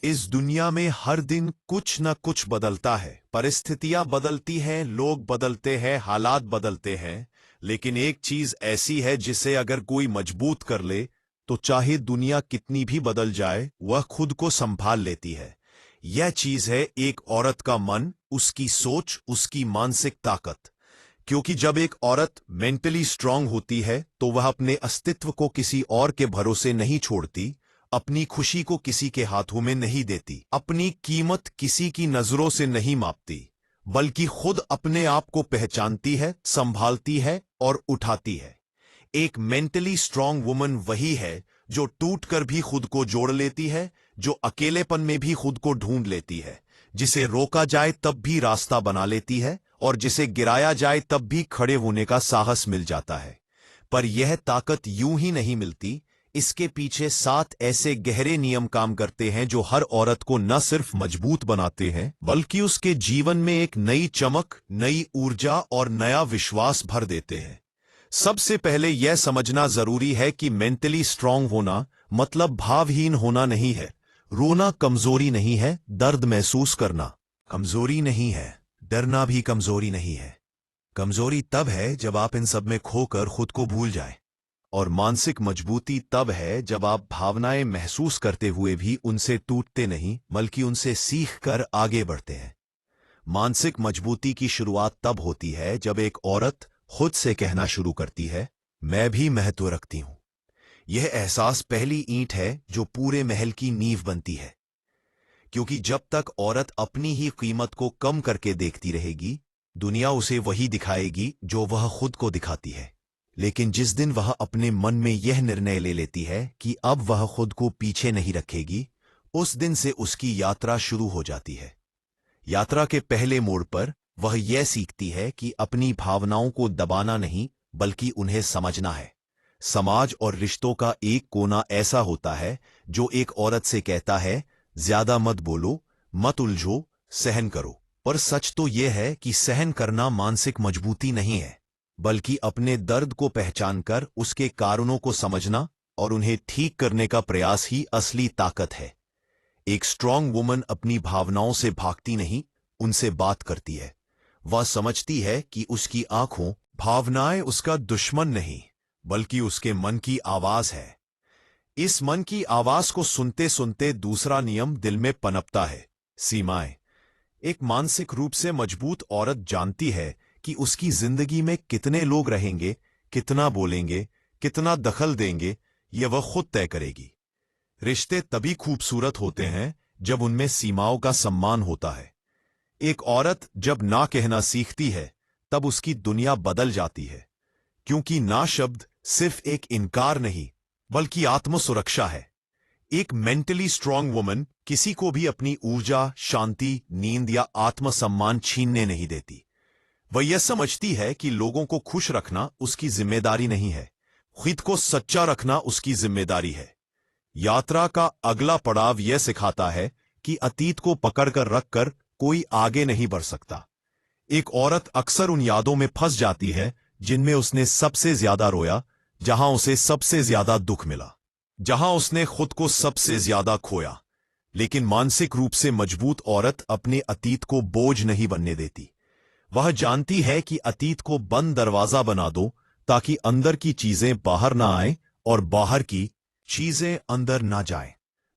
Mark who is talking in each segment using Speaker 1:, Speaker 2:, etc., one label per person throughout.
Speaker 1: इस दुनिया में हर दिन कुछ न कुछ बदलता है। परिस्थितियां बदलती हैं, लोग बदलते हैं, हालात बदलते हैं, लेकिन एक चीज ऐसी है जिसे अगर कोई मजबूत कर ले तो चाहे दुनिया कितनी भी बदल जाए वह खुद को संभाल लेती है। यह चीज है एक औरत का मन, उसकी सोच, उसकी मानसिक ताकत। क्योंकि जब एक औरत मेंटली स्ट्रांग होती है तो वह अपने अस्तित्व को किसी और के भरोसे नहीं छोड़ती, अपनी खुशी को किसी के हाथों में नहीं देती, अपनी कीमत किसी की नजरों से नहीं मापती, बल्कि खुद अपने आप को पहचानती है, संभालती है और उठाती है। एक मेंटली स्ट्रांग वुमन वही है जो टूटकर भी खुद को जोड़ लेती है, जो अकेलेपन में भी खुद को ढूंढ लेती है, जिसे रोका जाए तब भी रास्ता बना लेती है और जिसे गिराया जाए तब भी खड़े होने का साहस मिल जाता है। पर यह ताकत यूं ही नहीं मिलती, इसके पीछे 7 ऐसे गहरे नियम काम करते हैं जो हर औरत को न सिर्फ मजबूत बनाते हैं बल्कि उसके जीवन में एक नई चमक, नई ऊर्जा और नया विश्वास भर देते हैं। सबसे पहले यह समझना जरूरी है कि मेंटली स्ट्रांग होना मतलब भावहीन होना नहीं है। रोना कमजोरी नहीं है, दर्द महसूस करना कमजोरी नहीं है, डरना भी कमजोरी नहीं है। कमजोरी तब है जब आप इन सब में खोकर खुद को भूल जाएं। और मानसिक मजबूती तब है जब आप भावनाएं महसूस करते हुए भी उनसे टूटते नहीं बल्कि उनसे सीख कर आगे बढ़ते हैं। मानसिक मजबूती की शुरुआत तब होती है जब एक औरत खुद से कहना शुरू करती है, मैं भी महत्व रखती हूं। यह एहसास पहली ईंट है जो पूरे महल की नींव बनती है। क्योंकि जब तक औरत अपनी ही कीमत को कम करके देखती रहेगी, दुनिया उसे वही दिखाएगी जो वह खुद को दिखाती है। लेकिन जिस दिन वह अपने मन में यह निर्णय ले लेती है कि अब वह खुद को पीछे नहीं रखेगी, उस दिन से उसकी यात्रा शुरू हो जाती है। यात्रा के पहले मोड़ पर वह यह सीखती है कि अपनी भावनाओं को दबाना नहीं बल्कि उन्हें समझना है। समाज और रिश्तों का एक कोना ऐसा होता है जो एक औरत से कहता है, ज्यादा मत बोलो, मत उलझो, सहन करो। पर सच तो यह है कि सहन करना मानसिक मजबूती नहीं है, बल्कि अपने दर्द को पहचानकर उसके कारणों को समझना और उन्हें ठीक करने का प्रयास ही असली ताकत है। एक स्ट्रांग वुमन अपनी भावनाओं से भागती नहीं, उनसे बात करती है। वह समझती है कि उसकी आंखों भावनाएं उसका दुश्मन नहीं बल्कि उसके मन की आवाज है। इस मन की आवाज को सुनते सुनते दूसरा नियम दिल में पनपता है, सीमाएं। एक मानसिक रूप से मजबूत औरत जानती है कि उसकी जिंदगी में कितने लोग रहेंगे, कितना बोलेंगे, कितना दखल देंगे, यह वह खुद तय करेगी। रिश्ते तभी खूबसूरत होते हैं जब उनमें सीमाओं का सम्मान होता है। एक औरत जब ना कहना सीखती है तब उसकी दुनिया बदल जाती है, क्योंकि ना शब्द सिर्फ एक इनकार नहीं बल्कि आत्मसुरक्षा है। एक मेंटली स्ट्रांग वुमन किसी को भी अपनी ऊर्जा, शांति, नींद या आत्मसम्मान छीनने नहीं देती। वह यह समझती है कि लोगों को खुश रखना उसकी जिम्मेदारी नहीं है, खुद को सच्चा रखना उसकी जिम्मेदारी है। यात्रा का अगला पड़ाव यह सिखाता है कि अतीत को पकड़कर रखकर कोई आगे नहीं बढ़ सकता। एक औरत अक्सर उन यादों में फंस जाती है जिनमें उसने सबसे ज्यादा रोया, जहां उसे सबसे ज्यादा दुख मिला, जहां उसने खुद को सबसे ज्यादा खोया। लेकिन मानसिक रूप से मजबूत औरत अपने अतीत को बोझ नहीं बनने देती। वह जानती है कि अतीत को बंद दरवाजा बना दो ताकि अंदर की चीजें बाहर ना आए और बाहर की चीजें अंदर ना जाएं।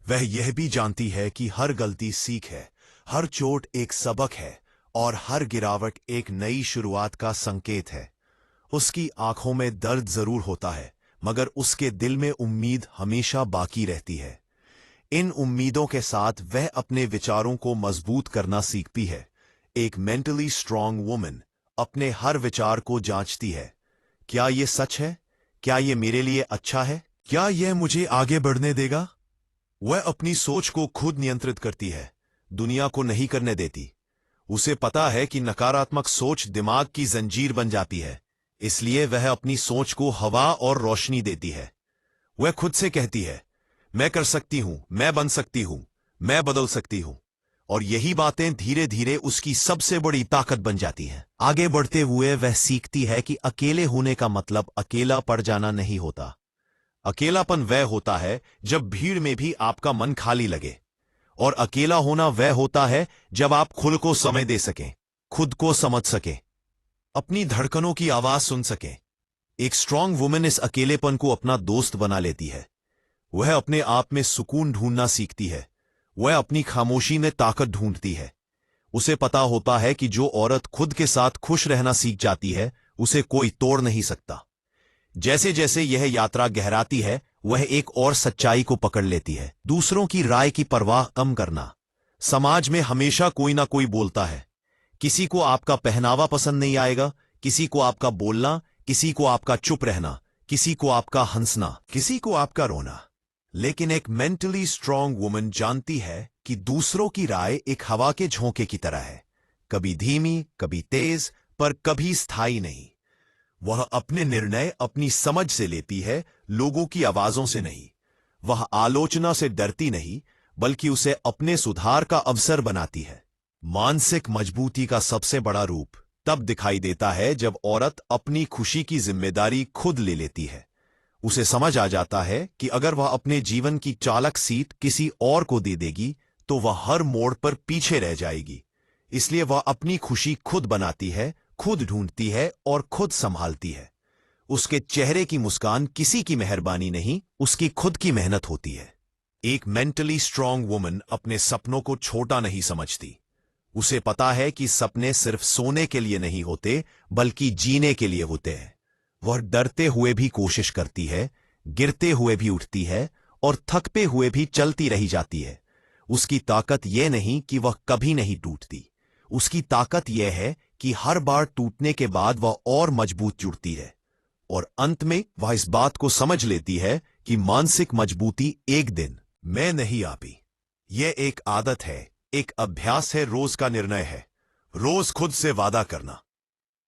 Speaker 1: वह यह भी जानती है कि हर गलती सीख है, हर चोट एक सबक है और हर गिरावट एक नई शुरुआत का संकेत है। उसकी आंखों में दर्द जरूर होता है, मगर उसके दिल में उम्मीद हमेशा बाकी रहती है। इन उम्मीदों के साथ वह अपने विचारों को मजबूत करना सीखती है। एक मेंटली स्ट्रांग वुमन अपने हर विचार को जांचती है। क्या यह सच है? क्या यह मेरे लिए अच्छा है? क्या यह मुझे आगे बढ़ने देगा? वह अपनी सोच को खुद नियंत्रित करती है, दुनिया को नहीं करने देती। उसे पता है कि नकारात्मक सोच दिमाग की जंजीर बन जाती है, इसलिए वह अपनी सोच को हवा और रोशनी देती है। वह खुद से कहती है, मैं कर सकती हूं, मैं बन सकती हूं, मैं बदल सकती हूं। और यही बातें धीरे धीरे उसकी सबसे बड़ी ताकत बन जाती हैं। आगे बढ़ते हुए वह सीखती है कि अकेले होने का मतलब अकेला पड़ जाना नहीं होता। अकेलापन वह होता है जब भीड़ में भी आपका मन खाली लगे। और अकेला होना वह होता है जब आप खुद को समय दे सकें, खुद को समझ सकें, अपनी धड़कनों की आवाज सुन सकें। एक स्ट्रांग वुमन इस अकेलेपन को अपना दोस्त बना लेती है। वह अपने आप में सुकून ढूंढना सीखती है। वह अपनी खामोशी में ताकत ढूंढती है। उसे पता होता है कि जो औरत खुद के साथ खुश रहना सीख जाती है, उसे कोई तोड़ नहीं सकता। जैसे जैसे यह यात्रा गहराती है, वह एक और सच्चाई को पकड़ लेती है। दूसरों की राय की परवाह कम करना। समाज में हमेशा कोई ना कोई बोलता है। किसी को आपका पहनावा पसंद नहीं आएगा, किसी को आपका बोलना, किसी को आपका चुप रहना, किसी को आपका हंसना, किसी को आपका रोना। लेकिन एक मेंटली स्ट्रांग वुमन जानती है कि दूसरों की राय एक हवा के झोंके की तरह है, कभी धीमी, कभी तेज, पर कभी स्थायी नहीं। वह अपने निर्णय अपनी समझ से लेती है, लोगों की आवाजों से नहीं। वह आलोचना से डरती नहीं, बल्कि उसे अपने सुधार का अवसर बनाती है। मानसिक मजबूती का सबसे बड़ा रूप तब दिखाई देता है जब औरत अपनी खुशी की जिम्मेदारी खुद ले लेती है। उसे समझ आ जाता है कि अगर वह अपने जीवन की चालक सीट किसी और को दे देगी तो वह हर मोड़ पर पीछे रह जाएगी। इसलिए वह अपनी खुशी खुद बनाती है, खुद ढूंढती है और खुद संभालती है। उसके चेहरे की मुस्कान किसी की मेहरबानी नहीं, उसकी खुद की मेहनत होती है। एक मेंटली स्ट्रांग वुमन अपने सपनों को छोटा नहीं समझती। उसे पता है कि सपने सिर्फ सोने के लिए नहीं होते, बल्कि जीने के लिए होते हैं। वह डरते हुए भी कोशिश करती है, गिरते हुए भी उठती है और थकते हुए भी चलती रही जाती है। उसकी ताकत यह नहीं कि वह कभी नहीं टूटती। उसकी ताकत यह है कि हर बार टूटने के बाद वह और मजबूत जुड़ती है। और अंत में वह इस बात को समझ लेती है कि मानसिक मजबूती एक दिन में नहीं आती। यह एक आदत है, एक अभ्यास है, रोज का निर्णय है। रोज खुद से वादा करना,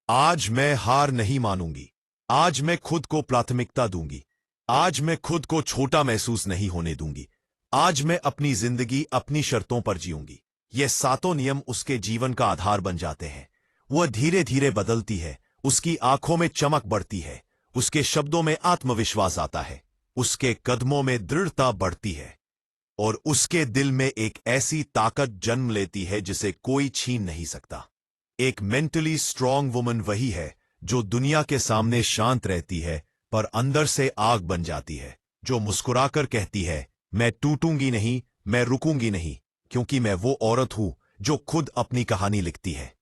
Speaker 1: आज मैं हार नहीं मानूंगी, आज मैं खुद को प्राथमिकता दूंगी, आज मैं खुद को छोटा महसूस नहीं होने दूंगी, आज मैं अपनी जिंदगी अपनी शर्तों पर जीऊंगी। ये सातों नियम उसके जीवन का आधार बन जाते हैं। वह धीरे धीरे बदलती है, उसकी आंखों में चमक बढ़ती है, उसके शब्दों में आत्मविश्वास आता है, उसके कदमों में दृढ़ता बढ़ती है और उसके दिल में एक ऐसी ताकत जन्म लेती है जिसे कोई छीन नहीं सकता। एक मेंटली स्ट्रांग वुमन वही है जो दुनिया के सामने शांत रहती है पर अंदर से आग बन जाती है, जो मुस्कुराकर कहती है, मैं टूटूंगी नहीं, मैं रुकूंगी नहीं, क्योंकि मैं वो औरत हूं जो खुद अपनी कहानी लिखती है।